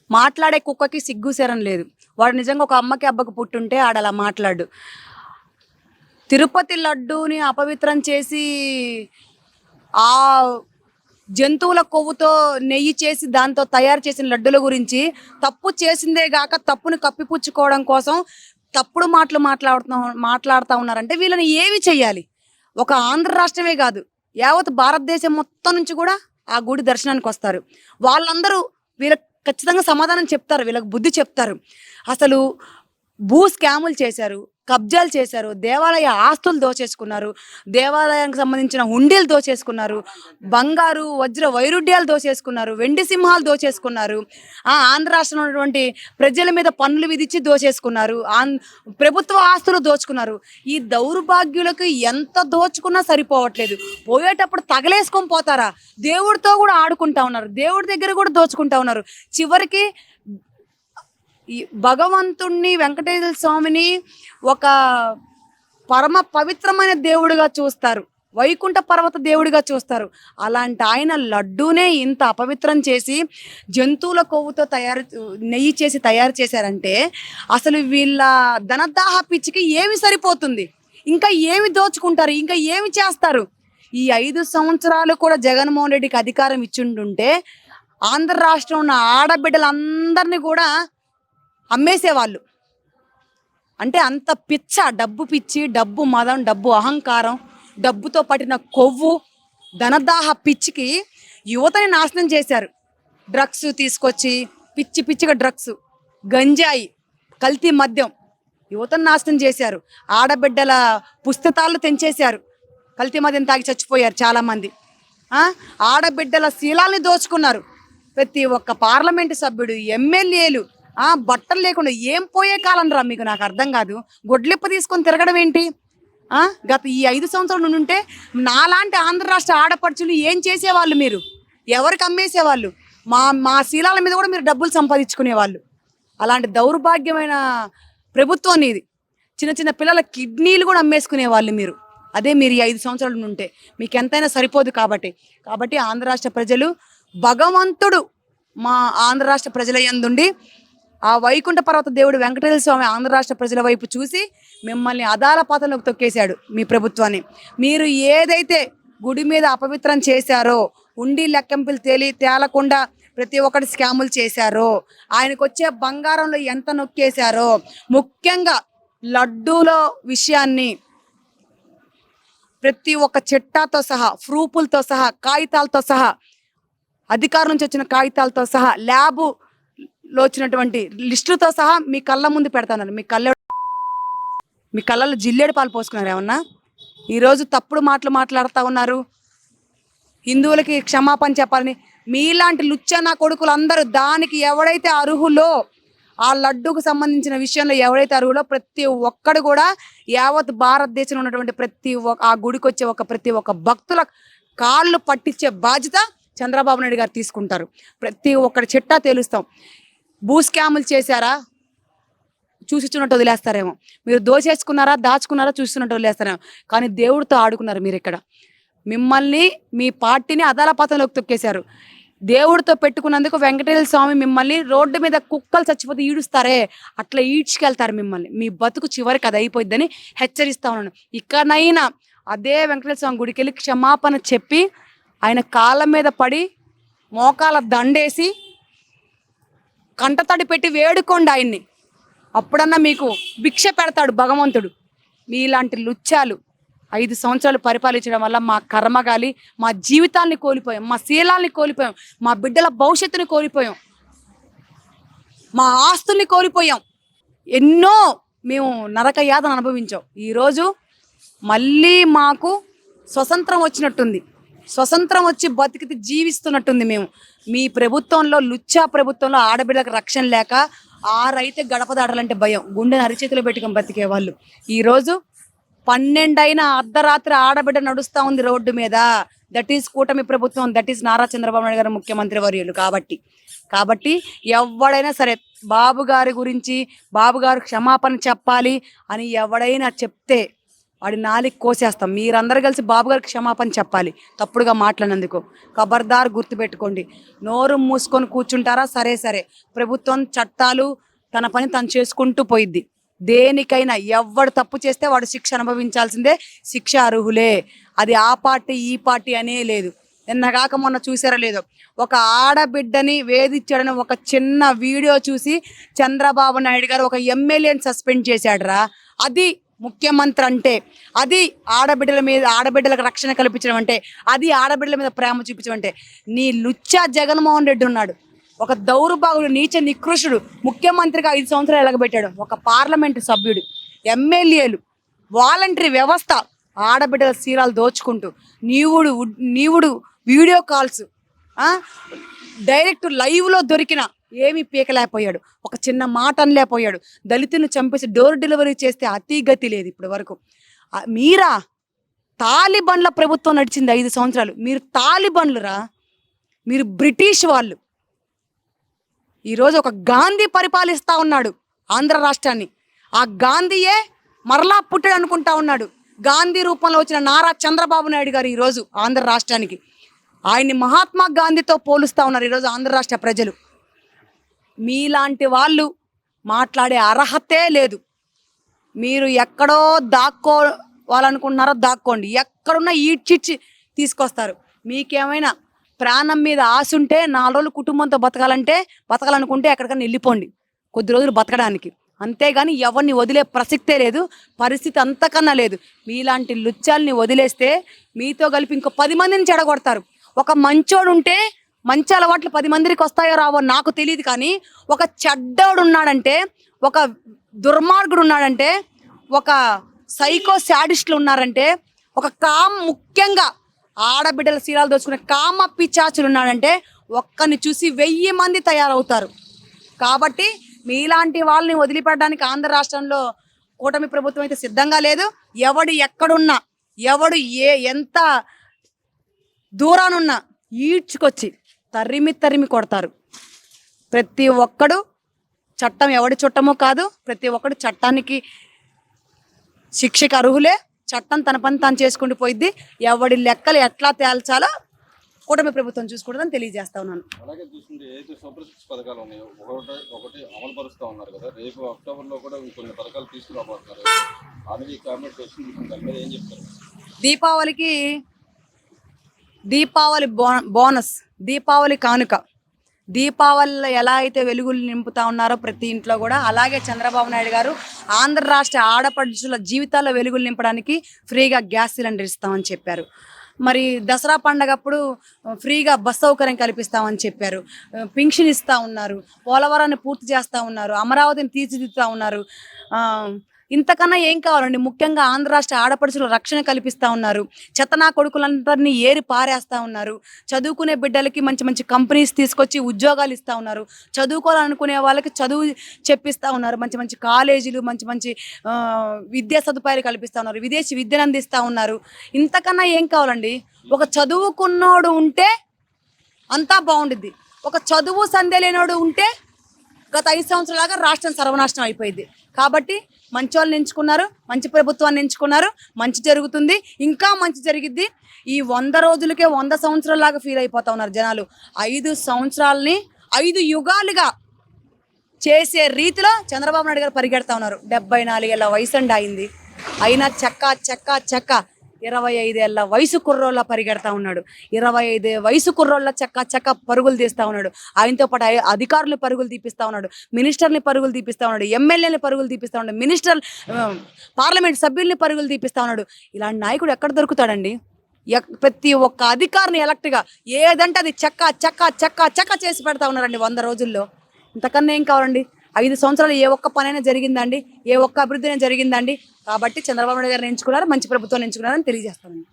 మాట్లాడే కుక్కకి సిగ్గుసేరం లేదు. వాడు నిజంగా ఒక అమ్మకి అబ్బకి పుట్టుంటే ఆడలా మాట్లాడు. తిరుపతి లడ్డూని అపవిత్రం చేసి ఆ జంతువుల కొవ్వుతో నెయ్యి చేసి దాంతో తయారు చేసిన లడ్డుల గురించి తప్పు చేసిందే గాక తప్పుని కప్పిపుచ్చుకోవడం కోసం తప్పుడు మాటలు మాట్లాడుతూ ఉన్నారంటే వీళ్ళని ఏమి చెయ్యాలి? ఒక ఆంధ్ర రాష్ట్రమే కాదు, యావత్ భారతదేశం మొత్తం నుంచి కూడా ఆ గుడి దర్శనానికి వస్తారు. వాళ్ళందరూ వీళ్ళకి ఖచ్చితంగా సమాధానం చెప్తారు, వీళ్ళకి బుద్ధి చెప్తారు. అసలు భూ స్కాములు చేశారు, కబ్జాలు చేశారు, దేవాలయ ఆస్తులు దోచేసుకున్నారు, దేవాలయానికి సంబంధించిన హుండీలు దోచేసుకున్నారు, బంగారు వజ్ర వైరుధ్యాలు దోచేసుకున్నారు, వెండి సింహాలు దోచేసుకున్నారు, ఆంధ్ర రాష్ట్రంలో ఉన్నటువంటి ప్రజల మీద పన్నులు విధించి దోచేసుకున్నారు, ప్రభుత్వ ఆస్తులు దోచుకున్నారు. ఈ దౌర్భాగ్యులకు ఎంత దోచుకున్నా సరిపోవట్లేదు. పోయేటప్పుడు తగలేసుకొని పోతారా? దేవుడితో కూడా ఆడుకుంటా ఉన్నారు, దేవుడి దగ్గర కూడా దోచుకుంటా ఉన్నారు. చివరికి ఈ భగవంతుణ్ణి, వెంకటేశ్వర స్వామిని ఒక పరమ పవిత్రమైన దేవుడిగా చూస్తారు, వైకుంఠ పర్వత దేవుడిగా చూస్తారు. అలాంటి ఆయన లడ్డూనే ఇంత అపవిత్రం చేసి జంతువుల కొవ్వుతో నెయ్యి చేసి తయారు చేశారంటే అసలు వీళ్ళ ధనదాహ పిచ్చికి ఏమి సరిపోతుంది? ఇంకా ఏమి దోచుకుంటారు? ఇంకా ఏమి చేస్తారు? ఈ 5 సంవత్సరాలు కూడా జగన్మోహన్ రెడ్డికి అధికారం ఇచ్చిండుంటే ఆంధ్ర రాష్ట్రం ఉన్న ఆడబిడ్డలందరినీ కూడా అమ్మేసేవాళ్ళు. అంటే అంత డబ్బు పిచ్చి, డబ్బు మదం, డబ్బు అహంకారం, డబ్బుతో పట్టిన కొవ్వు, ధనదాహ పిచ్చికి యువతని నాశనం చేశారు. డ్రగ్స్ తీసుకొచ్చి పిచ్చిగా డ్రగ్స్, గంజాయి, కల్తీ మద్యం యువతను నాశనం చేశారు. ఆడబిడ్డల పుస్తకాలు తెంచేశారు, కల్తీ మద్యం తాగి చచ్చిపోయారు చాలామంది. ఆడబిడ్డల శీలాల్ని దోచుకున్నారు. ప్రతి ఒక్క పార్లమెంటు సభ్యుడు, ఎమ్మెల్యేలు బట్టలు లేకుండా ఏం పోయే కాలం రా మీకు, నాకు అర్థం కాదు. గొడ్లిప్ప తీసుకొని తిరగడం ఏంటి? గత ఈ 5 సంవత్సరాల నుండి ఉంటే నాలాంటి ఆంధ్ర రాష్ట్ర ఆడపడుచులు ఏం చేసేవాళ్ళు? మీరు ఎవరికి అమ్మేసేవాళ్ళు? మా శీలాల మీద కూడా మీరు డబ్బులు సంపాదించుకునేవాళ్ళు. అలాంటి దౌర్భాగ్యమైన ప్రభుత్వం ఇది. చిన్న పిల్లల కిడ్నీలు కూడా అమ్మేసుకునేవాళ్ళు మీరు. అదే మీరు ఈ 5 సంవత్సరాల నుంటే మీకు ఎంతైనా సరిపోదు. కాబట్టి ఆంధ్ర రాష్ట్ర ప్రజలు, భగవంతుడు మా ఆంధ్ర రాష్ట్ర ప్రజల యందుండి ఆ వైకుంఠ పర్వత దేవుడు వెంకటేశ్వర స్వామి ఆంధ్ర రాష్ట్ర ప్రజల వైపు చూసి మిమ్మల్ని అదాలపాతంలోకి తొక్కేశాడు మీ ప్రభుత్వాన్ని. మీరు ఏదైతే గుడి మీద అపవిత్రం చేశారో, ఉండి లెక్కింపులు తేలకుండా ప్రతి ఒక్కటి స్కాములు చేశారో, ఆయనకు వచ్చే బంగారంలో ఎంత నొక్కేశారో, ముఖ్యంగా లడ్డూలో విషయాన్ని ప్రతి ఒక్క చిట్టాతో సహా, ప్రూఫులతో సహా, కాగితాలతో సహా, అధికారం నుంచి వచ్చిన కాగితాలతో సహా, ల్యాబులో వచ్చినటువంటి లిస్టులతో సహా మీ కళ్ళ ముందు పెడతాను. మీ కళ్ళలో జిల్లేడు పాలు పోసుకున్నారు ఏమన్నా? ఈరోజు తప్పుడు మాటలు మాట్లాడుతూ ఉన్నారు. హిందువులకి క్షమాపణ చెప్పాలని మీలాంటి లుచ్చన కొడుకులు అందరూ, దానికి ఎవడైతే అర్హులో, ఆ లడ్డూకు సంబంధించిన విషయంలో ఎవరైతే అర్హులో ప్రతి ఒక్కడు కూడా యావత్ భారతదేశంలో ఉన్నటువంటి ఆ గుడికి వచ్చే ప్రతి ఒక్క భక్తుల కాళ్ళు పట్టించే బాధ్యత చంద్రబాబు నాయుడు గారు తీసుకుంటారు. ప్రతి ఒక్కటి చిట్టా తేలుస్తాం. భూ స్కాములు చేశారా? చూసిస్తున్నట్టు వదిలేస్తారేమో. మీరు దోచేసుకున్నారా, దాచుకున్నారా, చూస్తున్నట్టు వదిలేస్తారేమో. కానీ దేవుడితో ఆడుకున్నారు మీరు ఇక్కడ. మిమ్మల్ని, మీ పార్టీని అదాలపాతంలోకి తొక్కేశారు. దేవుడితో పెట్టుకున్నందుకు వెంకటేశ్వర స్వామి మిమ్మల్ని రోడ్డు మీద కుక్కలు చచ్చిపోతే ఈడుస్తారే, అట్లా ఈడ్చుకెళ్తారు మిమ్మల్ని. మీ బతుకు చివరికి అది అయిపోయిద్దని హెచ్చరిస్తా ఉన్నాను. ఇకనైనా అదే వెంకటేశ్వర స్వామి గుడికి వెళ్ళి క్షమాపణ చెప్పి ఆయన కాళ్ళ మీద పడి మోకాల దండేసి కంటతడి పెట్టి వేడుకోండి ఆయన్ని. అప్పుడన్నా మీకు భిక్ష పెడతాడు భగవంతుడు. మీలాంటి లుచ్చాలు 5 సంవత్సరాలు పరిపాలించడం వల్ల మా కర్మగాలి, మా జీవితాల్ని కోల్పోయాం, మా శీలాల్ని కోల్పోయాం, మా బిడ్డల భవిష్యత్తుని కోల్పోయాం, మా ఆస్తుల్ని కోల్పోయాం. ఎన్నో మేము నరక యాతన అనుభవించాం. ఈరోజు మళ్ళీ మాకు స్వతంత్రం వచ్చినట్టుంది, స్వతంత్రం వచ్చి బతికితే జీవిస్తున్నట్టుంది. మేము మీ ప్రభుత్వంలో, లుచ్చా ప్రభుత్వంలో ఆడబిడ్డలకు రక్షణ లేక ఆరైతే గడప దాటాలంటే భయం, గుండెని అరిచేతిలో పెట్టుకొని బతికే వాళ్ళు ఈరోజు 12 అయినా అర్ధరాత్రి ఆడబిడ్డ నడుస్తూ ఉంది రోడ్డు మీద. దట్ ఈస్ కూటమి ప్రభుత్వం, దట్ ఈస్ నారా చంద్రబాబు నాయుడు గారు ముఖ్యమంత్రి వర్యులు. కాబట్టి ఎవడైనా సరే బాబు గారి గురించి, బాబు గారు క్షమాపణ చెప్పాలి అని ఎవడైనా చెప్తే వాడి నాలికి కోసేస్తాం. మీరందరూ కలిసి బాబు గారికి క్షమాపణ చెప్పాలి తప్పుడుగా మాట్లాడినందుకు. ఖబర్దార్ గుర్తుపెట్టుకోండి. నోరు మూసుకొని కూర్చుంటారా? సరే సరే, ప్రభుత్వం చట్టాలు తన పని తను చేసుకుంటూ పోయిద్ది. దేనికైనా ఎవడు తప్పు చేస్తే వాడు శిక్ష అనుభవించాల్సిందే, శిక్ష అర్హులే. అది ఆ పార్టీ ఈ పార్టీ అనే లేదు. నిన్నగాక మొన్న చూసారో లేదో, ఒక ఆడబిడ్డని వేధించాడని ఒక చిన్న వీడియో చూసి చంద్రబాబు నాయుడు గారు ఒక ఎమ్మెల్యేని సస్పెండ్ చేశాడురా. అది ముఖ్యమంత్రి అంటే, అది ఆడబిడ్డలకు రక్షణ కల్పించడం అంటే, అది ఆడబిడ్డల మీద ప్రేమ చూపించడం అంటే. నీ లుచ్చా జగన్మోహన్ రెడ్డి ఉన్నాడు, ఒక దౌర్భాగుడు, నీచ నికృష్టుడు, ముఖ్యమంత్రిగా 5 సంవత్సరాలు ఎలగబెట్టాడు. ఒక పార్లమెంటు సభ్యుడు, ఎమ్మెల్యేలు, వాలంటరీ వ్యవస్థ, ఆడబిడ్డల సీరాలు దోచుకుంటూ నీవుడు వీడియో కాల్స్, డైరెక్ట్ లైవ్లో దొరికిన ఏమీ పీకలేకపోయాడు. ఒక చిన్న మాట అనలేకపోయాడు. దళితుని చంపేసి డోర్ డెలివరీ చేస్తే అతిగతి లేదు ఇప్పటి వరకు. మీరా తాలిబన్ల ప్రభుత్వం నడిచింది 5 సంవత్సరాలు. మీరు తాలిబన్లురా, మీరు బ్రిటిష్ వాళ్ళు. ఈరోజు ఒక గాంధీ పరిపాలిస్తూ ఉన్నాడు ఆంధ్ర రాష్ట్రాన్ని. ఆ గాంధీయే మరలా పుట్టాడు అనుకుంటా ఉన్నాడు. గాంధీ రూపంలో వచ్చిన నారా చంద్రబాబు నాయుడు గారు ఈరోజు ఆంధ్ర రాష్ట్రానికి, ఆయన్ని మహాత్మా గాంధీతో పోలుస్తూ ఉన్నారు ఈరోజు ఆంధ్ర రాష్ట్ర ప్రజలు. మీలాంటి వాళ్ళు మాట్లాడే అర్హతే లేదు. మీరు ఎక్కడో దాక్కోవాలనుకుంటున్నారో దాక్కోండి, ఎక్కడున్నా ఈడ్చిచ్చి తీసుకొస్తారు. మీకేమైనా ప్రాణం మీద ఆశ ఉంటే, 4 రోజులు కుటుంబంతో బతకాలనుకుంటే ఎక్కడికైనా వెళ్ళిపోండి కొద్ది రోజులు బతకడానికి. అంతేగాని ఎవరిని వదిలే ప్రసక్తే లేదు, పరిస్థితి అంతకన్నా లేదు. మీలాంటి లుచ్చాల్ని వదిలేస్తే మీతో కలిపి ఇంకో 10 మందిని చెడగొడతారు. ఒక మంచోడు ఉంటే మంచి అలవాట్లు 10 మందికి వస్తాయో రావో నాకు తెలియదు, కానీ ఒక చెడ్డోడు ఉన్నాడంటే, ఒక దుర్మార్గుడు ఉన్నాడంటే, ఒక సైకో శాడిస్టులు ఉన్నారంటే, ముఖ్యంగా ఆడబిడ్డల శీలాలు దోచుకునే కామ పిచాచులు ఉన్నాడంటే ఒక్కరిని చూసి 1000 మంది తయారవుతారు. కాబట్టి మీలాంటి వాళ్ళని వదిలిపెట్టడానికి ఆంధ్ర రాష్ట్రంలో కూటమి ప్రభుత్వం అయితే సిద్ధంగా లేదు. ఎవడు ఎక్కడున్నా, ఎవడు ఎంత దూరానున్నా ఈడ్చుకొచ్చి తరిమి కొడతారు. ప్రతి ఒక్కడు చట్టం ఎవడి చుట్టమో కాదు, ప్రతి ఒక్కడు చట్టానికి శిక్షకు అర్హులే. చట్టం తన పని తాను చేసుకుంటూ పోయిద్ది. ఎవడి లెక్కలు ఎట్లా తేల్చాలో కూటమి ప్రభుత్వం చూసుకుంటుందని తెలియజేస్తా ఉన్నాను. అలాగే చూస్తుంటే ఏదైతే సూపర్ 6 పథకాలు ఉన్నాయో ఒకటి అమలు పరుస్తూ ఉన్నారు కదా, రేపు అక్టోబర్లో కూడా కొన్ని పథకాలు తీసుకురాబోతున్నారు. ఆల్రెడీ క్యాబినెట్ వచ్చింది, ఏం చెప్తారు? దీపావళి బోనస్, దీపావళి కానుక, దీపావళిలో ఎలా అయితే వెలుగులు నింపుతా ఉన్నారో ప్రతి ఇంట్లో కూడా, అలాగే చంద్రబాబు నాయుడు గారు ఆంధ్ర రాష్ట్ర ఆడపడుచుల జీవితాల్లో వెలుగులు నింపడానికి ఫ్రీగా గ్యాస్ సిలిండర్ ఇస్తామని చెప్పారు. మరి దసరా పండగప్పుడు ఫ్రీగా బస్ సౌకర్యం కల్పిస్తామని చెప్పారు. పింఛన్ ఇస్తూ ఉన్నారు, పోలవరాన్ని పూర్తి చేస్తూ ఉన్నారు, అమరావతిని తీర్చిదిద్దుతూ ఉన్నారు. ఇంతకన్నా ఏం కావాలండి? ముఖ్యంగా ఆంధ్ర రాష్ట్ర ఆడపడుచులు రక్షణ కల్పిస్తూ ఉన్నారు. చెత్తనా కొడుకులందరినీ ఏరి పారేస్తూ ఉన్నారు. చదువుకునే బిడ్డలకి మంచి మంచి కంపెనీస్ తీసుకొచ్చి ఉద్యోగాలు ఇస్తూ ఉన్నారు. చదువుకోవాలనుకునే వాళ్ళకి చదువు చెప్పిస్తూ ఉన్నారు. మంచి మంచి కాలేజీలు, మంచి మంచి విద్యా సదుపాయాలు కల్పిస్తూ ఉన్నారు. విదేశీ విద్యను అందిస్తూ ఉన్నారు. ఇంతకన్నా ఏం కావాలండి? ఒక చదువుకున్నోడు ఉంటే అంతా బాగుండుద్ది. ఒక చదువు సంధ్య లేనోడు ఉంటే గత 5 సంవత్సరాలుగా రాష్ట్రం సర్వనాశనం అయిపోయింది. కాబట్టి మంచి వాళ్ళని ఎంచుకున్నారు, మంచి ప్రభుత్వాన్ని ఎంచుకున్నారు, మంచి జరుగుతుంది, ఇంకా మంచి జరిగిద్ది. ఈ 100 రోజులకే 100 సంవత్సరాలలాగా ఫీల్ అయిపోతా ఉన్నారు జనాలు. 5 సంవత్సరాలని 5 యుగాలుగా చేసే రీతిలో చంద్రబాబు నాయుడు గారు పరిగెడతా ఉన్నారు. 74 ఏళ్ళ వయసు అండి అయింది, అయినా చెక్క 25 ఏళ్ళ వయసు కుర్రోళ్ళ పరిగెడతా ఉన్నాడు. 25 వయసు కుర్రోళ్ళ చెక్క పరుగులు తీస్తూ ఉన్నాడు. ఆయనతో పాటు అధికారులు పరుగులు తీపిస్తూ ఉన్నాడు, మినిస్టర్ని పరుగులు తీపిస్తూ ఉన్నాడు, ఎమ్మెల్యేని పరుగులు తీపిస్తూ ఉన్నాడు, పార్లమెంట్ సభ్యుల్ని పరుగులు తీపిస్తూ ఉన్నాడు. ఇలాంటి నాయకుడు ఎక్కడ దొరుకుతాడండి? ప్రతి ఒక్క అధికారిని ఎలక్ట్గా ఏదంటే అది చెక్క చేసి పెడతా ఉన్నారండి 100 రోజుల్లో. ఇంతకన్నా ఏం కావాలండి? 5 సంవత్సరాలు ఏ ఒక్క పనైనా జరిగిందండి? ఏ ఒక్క అభివృద్ధి అయినా జరిగిందండి? కాబట్టి చంద్రబాబు నాయుడు గారిని ఎంచుకున్నారు, మంచి ప్రభుత్వాన్ని ఎంచుకున్నారని తెలియజేస్తానండి.